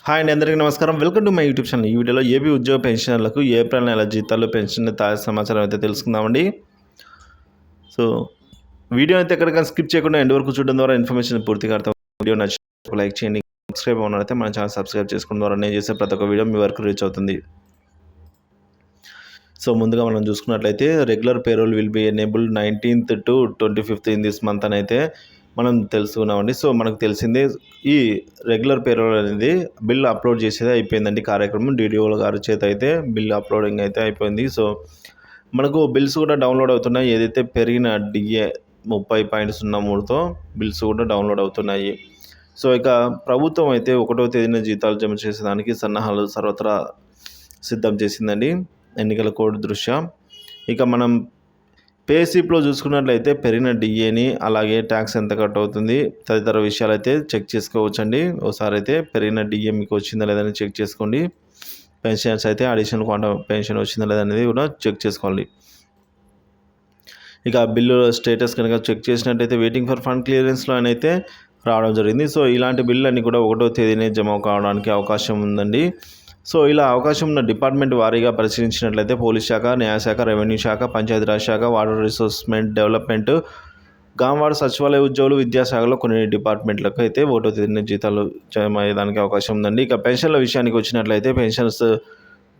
Hi అండి, అందరికీ నమస్కారం. Welcome to my YouTube channel. ఈ వీడియోలో ఏపీ ఉద్యోగ పెన్షనర్లకు ఏప్రిల్ నెల జీతాలు పెన్షన్ తాజా సమాచారం అయితే తెలుసుకుందామండి. సో వీడియో అయితే ఎక్కడికైనా స్కిప్ చేయకుండా ఎండ్ వరకు చూడడం ద్వారా ఇన్ఫర్మేషన్ పూర్తిగా అర్థం. వీడియో నచ్చితే లైక్ చేయండి. సబ్స్క్రైబ్ అవ్వనైతే మన ఛానల్ సబ్స్క్రైబ్ చేసుకోవడం ద్వారా నేను చేసే ప్రతి ఒక్క వీడియో మీ వరకు రీచ్ అవుతుంది. సో ముందుగా మనం చూసుకున్నట్లయితే regular payroll will be enable 19th to 25th in this month అని అయితే మనం తెలుసుకున్నామండి. సో మనకు తెలిసిందే ఈ రెగ్యులర్ పేరోల్ అనేది బిల్ అప్లోడ్ చేసేది అయిపోయిందండి. కార్యక్రమం DDO గారి చేత అయితే బిల్ అప్లోడింగ్ అయితే అయిపోయింది. సో మనకు బిల్స్ కూడా డౌన్లోడ్ అవుతున్నాయి. ఏదైతే పెరిగిన DA 30.03తో బిల్స్ కూడా డౌన్లోడ్ అవుతున్నాయి. సో ఇక ప్రభుత్వం అయితే 1వ తేదీన జీతాలు జమ చేసేదానికి సన్నాహాలు సర్వత్రా సిద్ధం చేసిందండి ఎన్నికల కోడ్ దృష్ట్యా. ఇక మనం పే స్లిప్లో చూసుకున్నట్లయితే పెరిగిన DAని అలాగే ట్యాక్స్ ఎంత కట్ అవుతుంది తదితర విషయాలు అయితే చెక్ చేసుకోవచ్చండి. ఒకసారి అయితే పెరిగిన DA మీకు వచ్చిందా లేదని చెక్ చేసుకోండి. పెన్షన్స్ అయితే అడిషనల్ క్వాంటమ్ పెన్షన్ వచ్చిందా లేదనేది కూడా చెక్ చేసుకోవాలి. ఇక బిల్లు స్టేటస్ కనుక చెక్ చేసినట్టయితే వెయిటింగ్ ఫర్ ఫండ్ క్లియరెన్స్లో అయితే రావడం జరిగింది. సో ఇలాంటి బిల్లు అన్నీ కూడా 1వ తేదీనే జమ కావడానికి అవకాశం ఉందండి. సో ఇలా అవకాశం ఉన్న డిపార్ట్మెంట్ వారీగా పరిశీలించినట్లయితే పోలీస్ శాఖ, న్యాయశాఖ, రెవెన్యూ శాఖ, పంచాయతీరాజ్ శాఖ, వాటర్ రిసోర్స్మెంట్ డెవలప్మెంట్, గ్రామవార్డు సచివాలయ ఉద్యోగులు, విద్యాశాఖలో కొన్ని డిపార్ట్మెంట్లకు అయితే 1వ తేదీన జీతాలు జమ అయ్యేదానికి అవకాశం ఉందండి. ఇక పెన్షన్ల విషయానికి వచ్చినట్లయితే పెన్షన్స్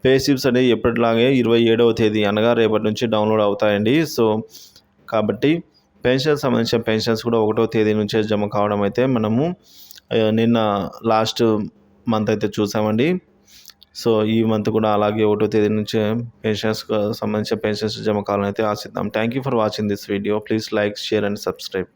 పే స్లిప్స్ అనేవి ఎప్పటిలాగే 27వ తేదీ అనగా రేపటి నుంచి డౌన్లోడ్ అవుతాయండి. సో కాబట్టి పెన్షన్ సంబంధించిన పెన్షన్స్ కూడా 1వ తేదీ నుంచే జమ కావడం అయితే మనము నిన్న లాస్ట్ మంత్ అయితే చూసామండి. సో ఈ మంత్ కూడా అలాగే 1వ తేదీ నుంచే పెన్షన్స్కి సంబంధించిన పెన్షన్స్ జమ కావాలని అయితే ఆశిద్దాం. Thank you for watching this video. Please like, share and subscribe.